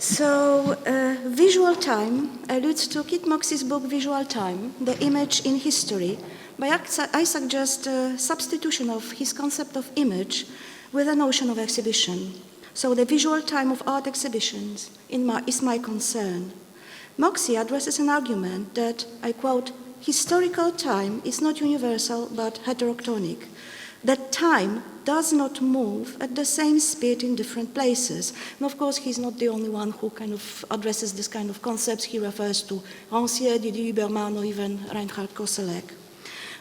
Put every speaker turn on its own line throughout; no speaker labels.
So, visual time alludes to Kit Moxey's book Visual Time, The Image in History, but I suggest a substitution of his concept of image with a notion of exhibition. So the visual time of art exhibitions is my concern. Moxey addresses an argument that, I quote, historical time is not universal but heterochronic, that time does not move at the same speed in different places. And of course, he's not the only one who kind of addresses this kind of concepts. He refers to Rancière, Didier Huberman, or even Reinhard Koselleck.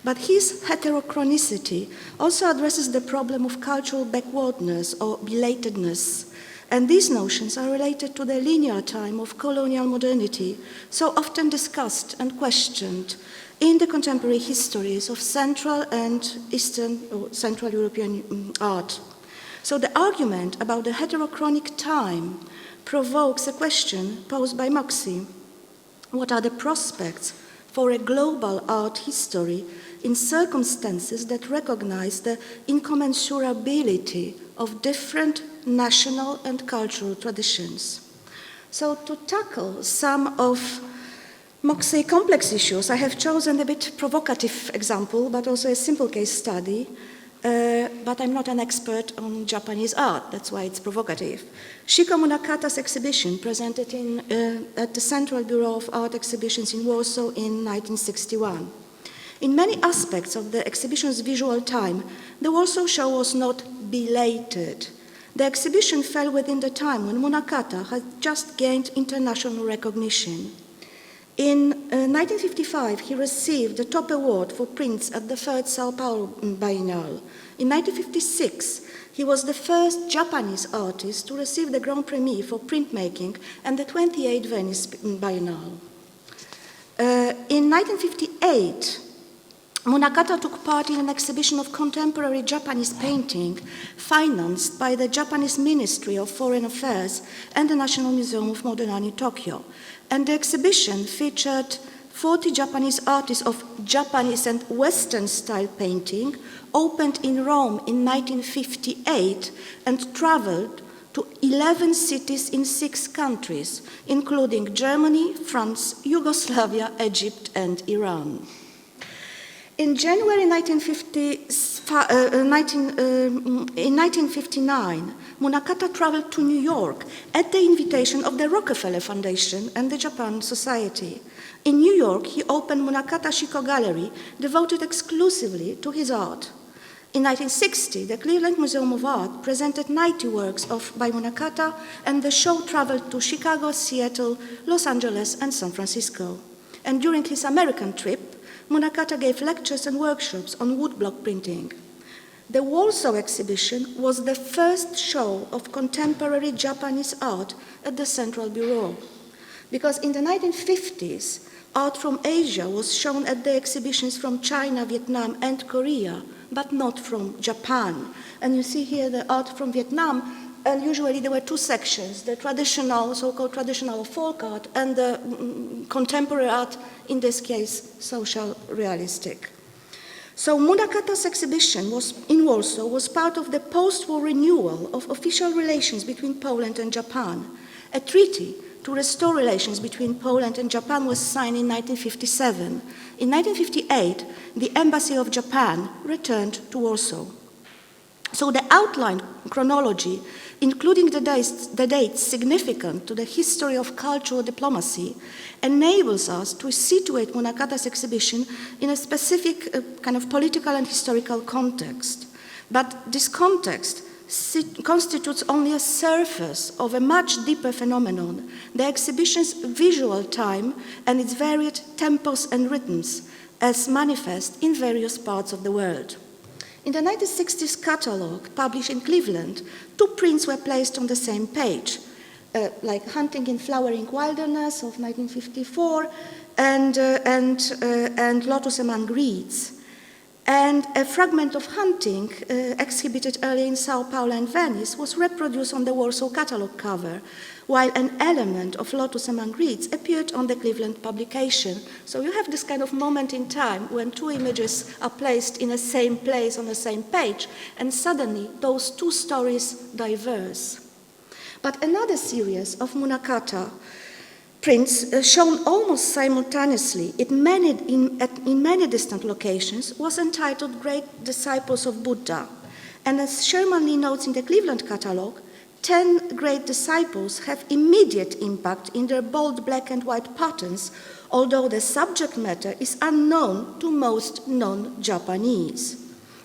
But his heterochronicity also addresses the problem of cultural backwardness or belatedness. And these notions are related to the linear time of colonial modernity, so often discussed and questioned in the contemporary histories of Central and Eastern or Central European art. So the argument about the heterochronic time provokes a question posed by Moxey. What are the prospects for a global art history in circumstances that recognize the incommensurability of different national and cultural traditions? So to tackle some of Moxey's complex issues, I have chosen a bit provocative example, but also a simple case study. But I'm not an expert on Japanese art, that's why it's provocative. Shikō Munakata's exhibition presented at the Central Bureau of Art Exhibitions in Warsaw in 1961. In many aspects of the exhibition's visual time, the Warsaw show was not belated. The exhibition fell within the time when Munakata had just gained international recognition. In 1955, he received the top award for prints at the third São Paulo Biennial. In 1956, he was the first Japanese artist to receive the Grand Premi for printmaking and the 28th Venice Biennale. In 1958, Munakata took part in an exhibition of contemporary Japanese painting financed by the Japanese Ministry of Foreign Affairs and the National Museum of Modern Art in Tokyo. And the exhibition featured 40 Japanese artists of Japanese and Western style painting, opened in Rome in 1958 and traveled to 11 cities in 6 countries, including Germany, France, Yugoslavia, Egypt, and Iran. In January 1959, Munakata traveled to New York at the invitation of the Rockefeller Foundation and the Japan Society. In New York, he opened Munakata Shikō Gallery, devoted exclusively to his art. In 1960, the Cleveland Museum of Art presented 90 works by Munakata, and the show traveled to Chicago, Seattle, Los Angeles, and San Francisco. And during his American trip, Munakata gave lectures and workshops on woodblock printing. The Warsaw exhibition was the first show of contemporary Japanese art at the Central Bureau, because in the 1950s, art from Asia was shown at the exhibitions from China, Vietnam, and Korea, but not from Japan. And you see here the art from Vietnam, and usually there were 2 sections, the traditional, so-called traditional folk art, and the contemporary art, in this case, social realistic. So Munakata's exhibition in Warsaw was part of the post-war renewal of official relations between Poland and Japan. A treaty to restore relations between Poland and Japan was signed in 1957. In 1958, the Embassy of Japan returned to Warsaw. So the outline chronology, including the dates significant to the history of cultural diplomacy, enables us to situate Munakata's exhibition in a specific kind of political and historical context. But this context constitutes only a surface of a much deeper phenomenon, the exhibition's visual time and its varied tempos and rhythms as manifest in various parts of the world. In the 1960s catalogue, published in Cleveland, 2 prints were placed on the same page, like Hunting in Flowering Wilderness of 1954 and Lotus Among Reeds. And a fragment of Hunting, exhibited early in São Paulo and Venice, was reproduced on the Warsaw catalogue cover, while an element of Lotus Among Reeds appeared on the Cleveland publication. So you have this kind of moment in time when 2 images are placed in the same place on the same page, and suddenly those 2 stories diverge. But another series of Munakata prints shown almost simultaneously in many distant locations was entitled Great Disciples of Buddha. And as Sherman Lee notes in the Cleveland Catalogue, 10 great disciples have immediate impact in their bold black and white patterns, although the subject matter is unknown to most non-Japanese.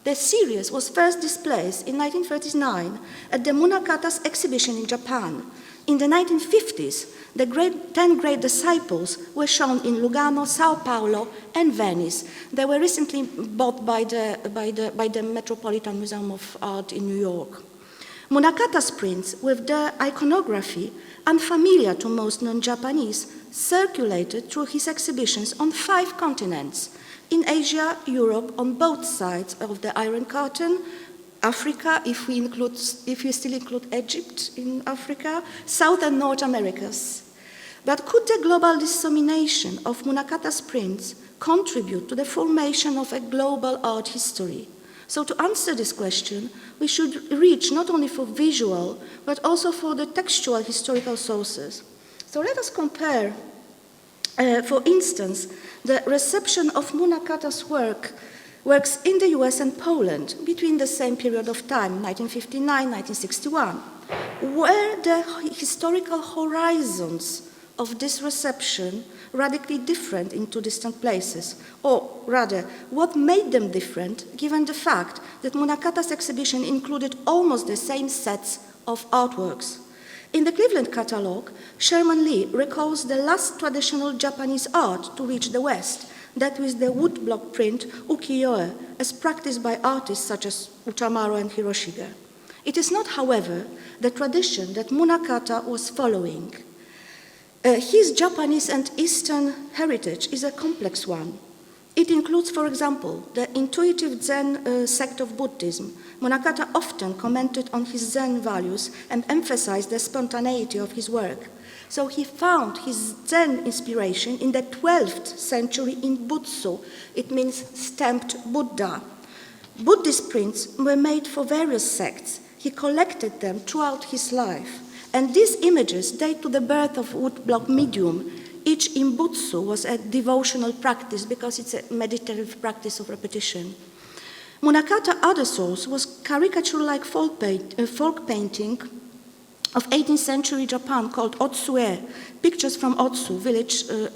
The series was first displayed in 1939 at the Munakata's exhibition in Japan. In the 1950s, the 10 great disciples were shown in Lugano, São Paulo, and Venice. They were recently bought by the Metropolitan Museum of Art in New York. Munakata's prints, with their iconography unfamiliar to most non-Japanese, circulated through his exhibitions on 5 continents: in Asia, Europe, on both sides of the Iron Curtain, Africa, if we still include Egypt in Africa, South and North Americas. But could the global dissemination of Munakata's prints contribute to the formation of a global art history? So to answer this question, we should reach not only for visual, but also for the textual historical sources. So let us compare, for instance, the reception of Munakata's works in the US and Poland between the same period of time, 1959-1961. Were the historical horizons of this reception radically different in 2 distant places? Or rather, what made them different, given the fact that Munakata's exhibition included almost the same sets of artworks? In the Cleveland Catalogue, Sherman Lee recalls the last traditional Japanese art to reach the West, that was the woodblock print ukiyo-e, as practiced by artists such as Utamaro and Hiroshige. It is not, however, the tradition that Munakata was following. His Japanese and Eastern heritage is a complex one. It includes, for example, the intuitive Zen sect of Buddhism. Munakata often commented on his Zen values and emphasized the spontaneity of his work. So he found his Zen inspiration in the 12th century in Butsu. It means stamped Buddha. Buddhist prints were made for various sects. He collected them throughout his life. And these images date to the birth of woodblock medium. Each in Butsu was a devotional practice because it's a meditative practice of repetition. Munakata's other source was caricature-like folk painting of 18th century Japan called Otsue, pictures from Otsu,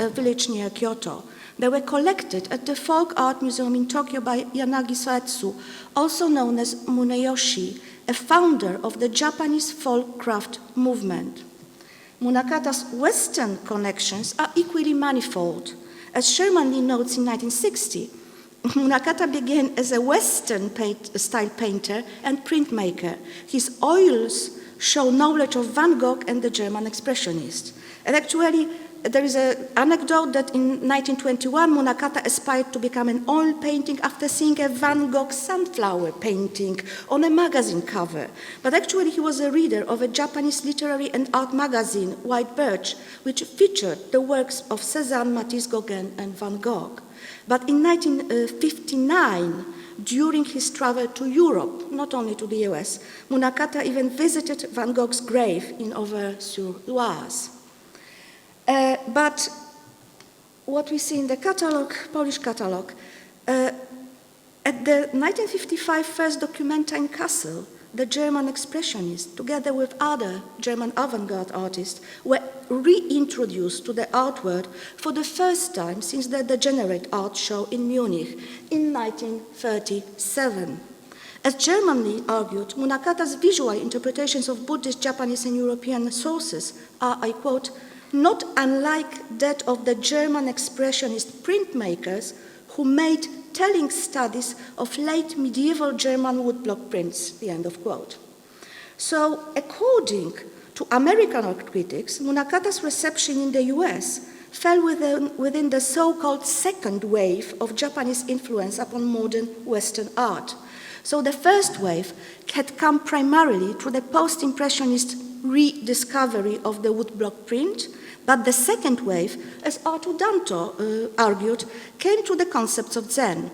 a village near Kyoto. They were collected at the Folk Art Museum in Tokyo by Yanagi Soetsu, also known as Muneyoshi, a founder of the Japanese folk craft movement. Munakata's Western connections are equally manifold. As Sherman Lee notes in 1960, Munakata began as a Western-style painter and printmaker. His oils show knowledge of Van Gogh and the German expressionists. And actually, there is an anecdote that in 1921, Munakata aspired to become an oil painting after seeing a Van Gogh sunflower painting on a magazine cover. But actually, he was a reader of a Japanese literary and art magazine, White Birch, which featured the works of Cézanne, Matisse, Gauguin, and Van Gogh. But in 1959, during his travel to Europe, not only to the US, Munakata even visited Van Gogh's grave in Auvers-sur-Oise. But what we see in the catalog, Polish catalog, at the 1955 first Documenta in Kassel, the German expressionists, together with other German avant-garde artists, were reintroduced to the art world for the first time since the Degenerate Art Show in Munich in 1937. As Sherman Lee argued, Munakata's visual interpretations of Buddhist, Japanese, and European sources are, I quote, not unlike that of the German expressionist printmakers who made telling studies of late medieval German woodblock prints, the end of quote. So, according to American art critics, Munakata's reception in the US fell within the so-called second wave of Japanese influence upon modern Western art. So the first wave had come primarily through the post-impressionist rediscovery of the woodblock print, but the second wave, as Arthur Danto argued, came through the concepts of Zen.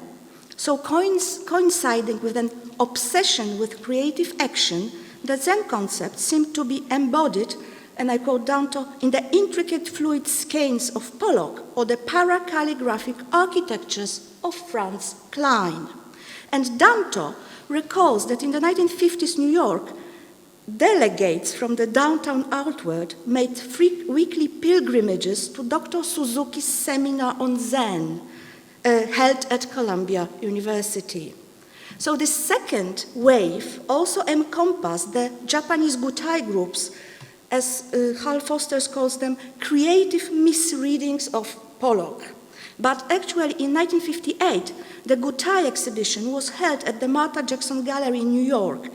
So coinciding with an obsession with creative action, the Zen concept seemed to be embodied, and I quote Danto, in the intricate fluid skeins of Pollock or the para-calligraphic architectures of Franz Klein. And Danto recalls that in the 1950s New York, delegates from the downtown outward made weekly pilgrimages to Dr. Suzuki's seminar on Zen, held at Columbia University. So this second wave also encompassed the Japanese Gutai groups, as Hal Foster calls them, creative misreadings of Pollock. But actually in 1958, the Gutai exhibition was held at the Martha Jackson Gallery in New York,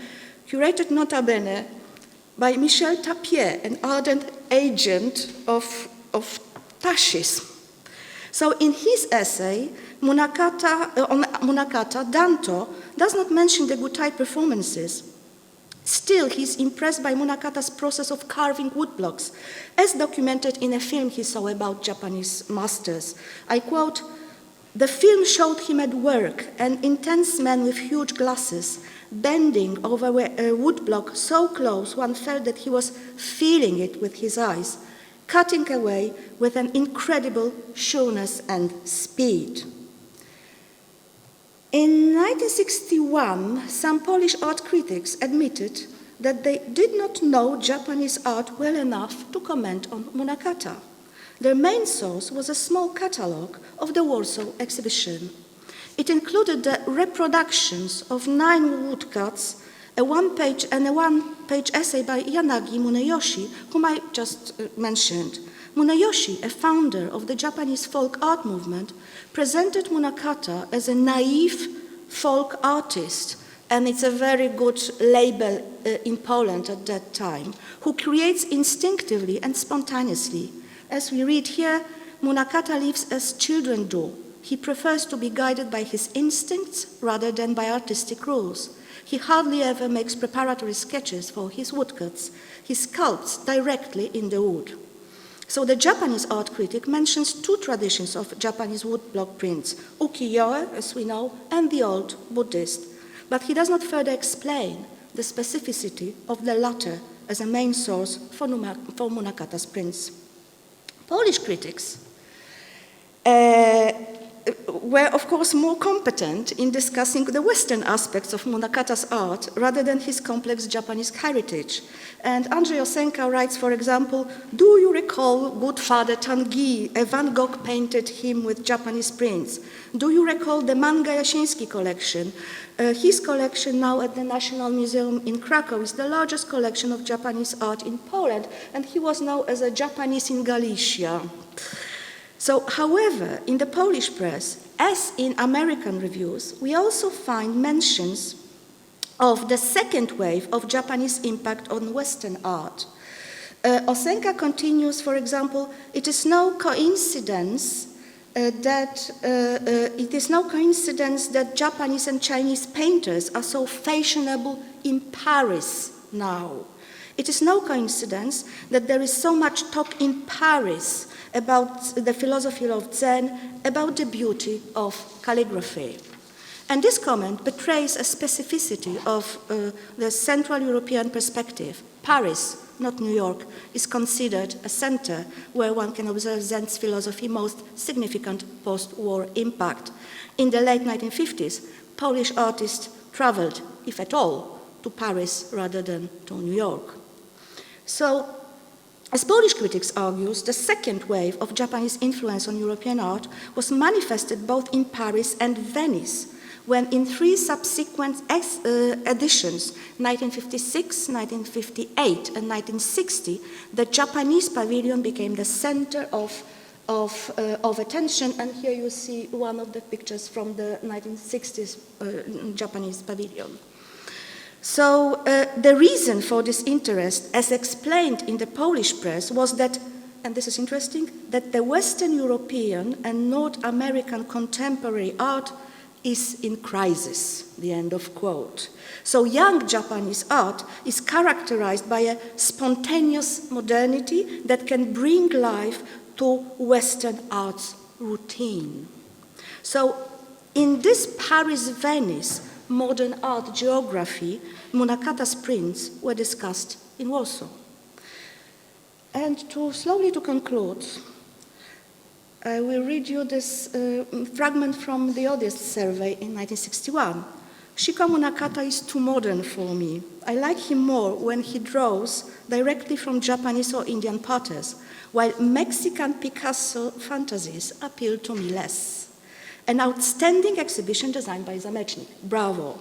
curated nota bene by Michel Tapier, an ardent agent of fascism. So in his essay, on Munakata, Danto does not mention the Gutai performances. Still, he's impressed by Munakata's process of carving woodblocks, as documented in a film he saw about Japanese masters. I quote, "The film showed him at work, an intense man with huge glasses, bending over a woodblock so close one felt that he was feeling it with his eyes, cutting away with an incredible sureness and speed." In 1961, some Polish art critics admitted that they did not know Japanese art well enough to comment on Munakata. Their main source was a small catalogue of the Warsaw exhibition. It included the reproductions of 9 woodcuts, a one-page essay by Yanagi Muneyoshi, whom I just mentioned. Muneyoshi, a founder of the Japanese folk art movement, presented Munakata as a naive folk artist, and it's a very good label in Poland at that time, who creates instinctively and spontaneously. As we read here, Munakata lives as children do. He prefers to be guided by his instincts rather than by artistic rules. He hardly ever makes preparatory sketches for his woodcuts. He sculpts directly in the wood. So the Japanese art critic mentions 2 traditions of Japanese woodblock prints, ukiyo-e, as we know, and the old Buddhist. But he does not further explain the specificity of the latter as a main source for Munakata's prints. Polish critics were, of course, more competent in discussing the Western aspects of Munakata's art rather than his complex Japanese heritage. And Andrzej Osenka writes, for example, "Do you recall good Father Tanguy, a Van Gogh painted him with Japanese prints? Do you recall the Manga Jasiński collection? His collection now at the National Museum in Krakow is the largest collection of Japanese art in Poland, and he was known as a Japanese in Galicia." So, however, in the Polish press, as in American reviews, we also find mentions of the second wave of Japanese impact on Western art. Osenka continues, for example, "It is no coincidence that Japanese and Chinese painters are so fashionable in Paris now. It is no coincidence that there is so much talk in Paris about the philosophy of Zen, about the beauty of calligraphy." And this comment betrays a specificity of the Central European perspective. Paris, not New York, is considered a center where one can observe Zen's philosophy most significant post-war impact. In the late 1950s, Polish artists traveled, if at all, to Paris rather than to New York. So, as Polish critics argue, the second wave of Japanese influence on European art was manifested both in Paris and Venice, when in 3 subsequent editions, 1956, 1958, and 1960, the Japanese pavilion became the center of attention. And here you see one of the pictures from the 1960s Japanese pavilion. So the reason for this interest, as explained in the Polish press, was that, and this is interesting, that the Western European and North American contemporary art is in crisis, the end of quote. So young Japanese art is characterized by a spontaneous modernity that can bring life to Western art's routine. So in this Paris-Venice, modern art geography, Munakata's prints were discussed in Warsaw. And slowly to conclude, I will read you this fragment from the audience survey in 1961. Shikō Munakata is too modern for me. I like him more when he draws directly from Japanese or Indian potters, while Mexican Picasso fantasies appeal to me less. An outstanding exhibition designed by Zamecznik. Bravo.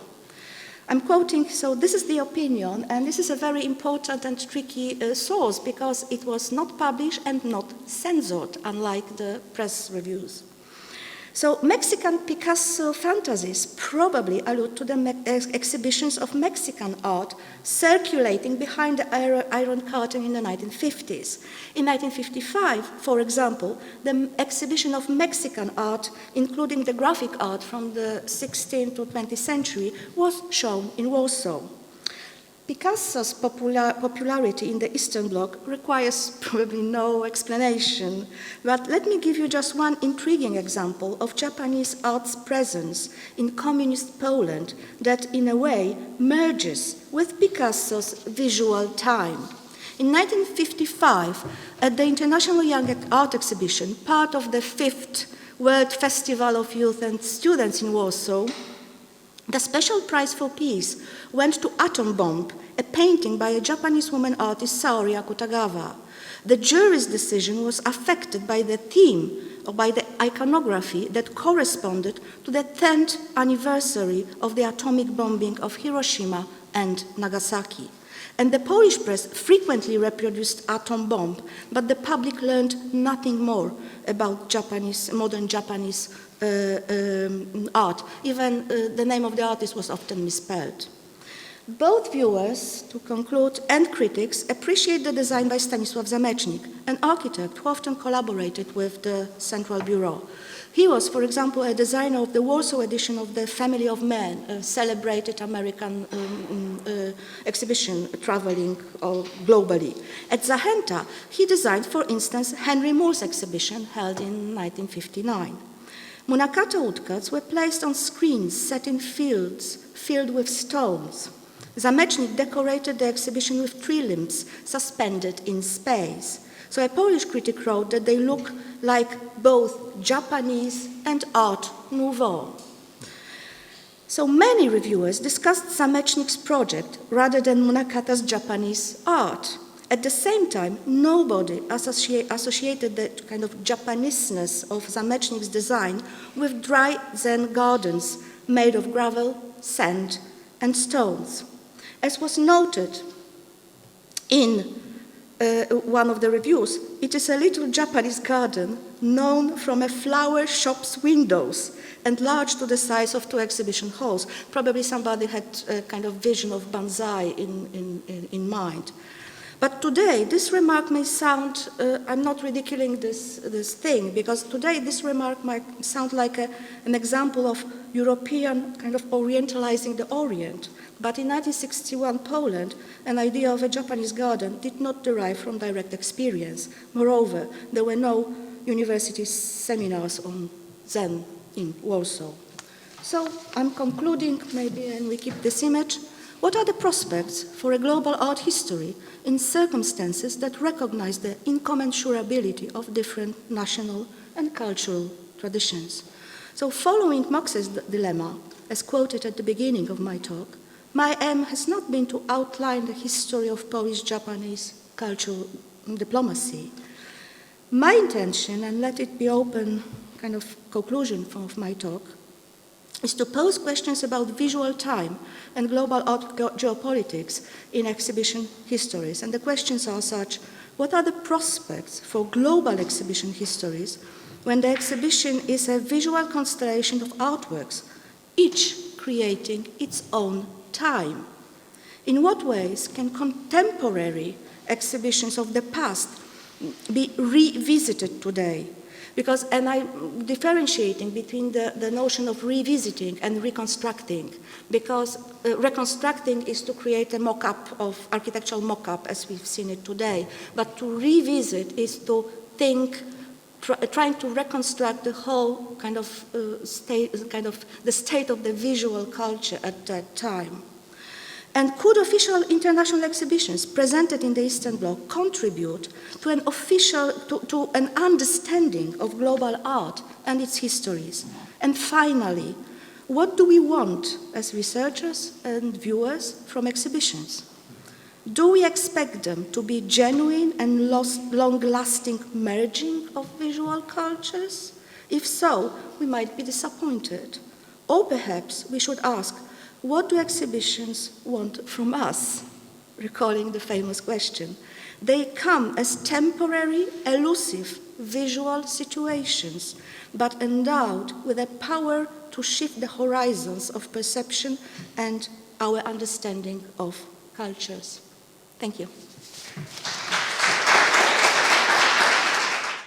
I'm quoting, so this is the opinion, and this is a very important and tricky source because it was not published and not censored, unlike the press reviews. So Mexican Picasso fantasies probably allude to the exhibitions of Mexican art circulating behind the Iron Curtain in the 1950s. In 1955, for example, the exhibition of Mexican art, including the graphic art from the 16th to 20th century, was shown in Warsaw. Picasso's popularity in the Eastern Bloc requires probably no explanation, but let me give you just one intriguing example of Japanese art's presence in communist Poland that in a way merges with Picasso's visual time. In 1955, at the International Young Art Exhibition, part of the 5th World Festival of Youth and Students in Warsaw, the special prize for peace went to Atom Bomb, a painting by a Japanese woman artist, Saori Akutagawa. The jury's decision was affected by the theme or by the iconography that corresponded to the 10th anniversary of the atomic bombing of Hiroshima and Nagasaki. And the Polish press frequently reproduced Atom Bomb, but the public learned nothing more about modern Japanese art. Even the name of the artist was often misspelled. Both viewers, to conclude, and critics appreciate the design by Stanisław Zamecznik, an architect who often collaborated with the Central Bureau. He was, for example, a designer of the Warsaw edition of The Family of Men, a celebrated American exhibition traveling globally. At Zachęta, he designed, for instance, Henry Moore's exhibition held in 1959. Munakata woodcuts were placed on screens set in fields filled with stones. Zamecznik decorated the exhibition with tree limbs suspended in space. So a Polish critic wrote that they look like both Japanese and Art Nouveau. So many reviewers discussed Zamecznik's project rather than Munakata's Japanese art. At the same time, nobody associated the kind of Japaneseness of Zamecznik's design with dry Zen gardens made of gravel, sand, and stones. As was noted in one of the reviews, it is a little Japanese garden known from a flower shop's windows, enlarged to the size of 2 exhibition halls. Probably somebody had a kind of vision of bonsai in mind. But today, this remark may sound, I'm not ridiculing this thing, because today this remark might sound like an example of European kind of orientalizing the Orient. But in 1961 Poland, an idea of a Japanese garden did not derive from direct experience. Moreover, there were no university seminars on Zen in Warsaw. So I'm concluding, maybe, and we keep this image. What are the prospects for a global art history in circumstances that recognize the incommensurability of different national and cultural traditions? So following Moxey's dilemma, as quoted at the beginning of my talk, my aim has not been to outline the history of Polish-Japanese cultural diplomacy. My intention, and let it be open kind of conclusion of my talk, is to pose questions about visual time and global art geopolitics in exhibition histories. And the questions are such: what are the prospects for global exhibition histories when the exhibition is a visual constellation of artworks, each creating its own time? In what ways can contemporary exhibitions of the past be revisited today? Because, and I'm differentiating between the notion of revisiting and reconstructing, because reconstructing is to create a mock-up of architectural mock-up as we've seen it today, but to revisit is to think trying to reconstruct the whole the state of the visual culture at that time. And could official international exhibitions presented in the Eastern Bloc contribute to an understanding of global art and its histories? And finally, what do we want as researchers and viewers from exhibitions? Do we expect them to be genuine and long-lasting merging of visual cultures? If so, we might be disappointed. Or perhaps we should ask, what do exhibitions want from us? Recalling the famous question. They come as temporary, elusive visual situations, but endowed with a power to shift the horizons of perception and our understanding of cultures. Thank you.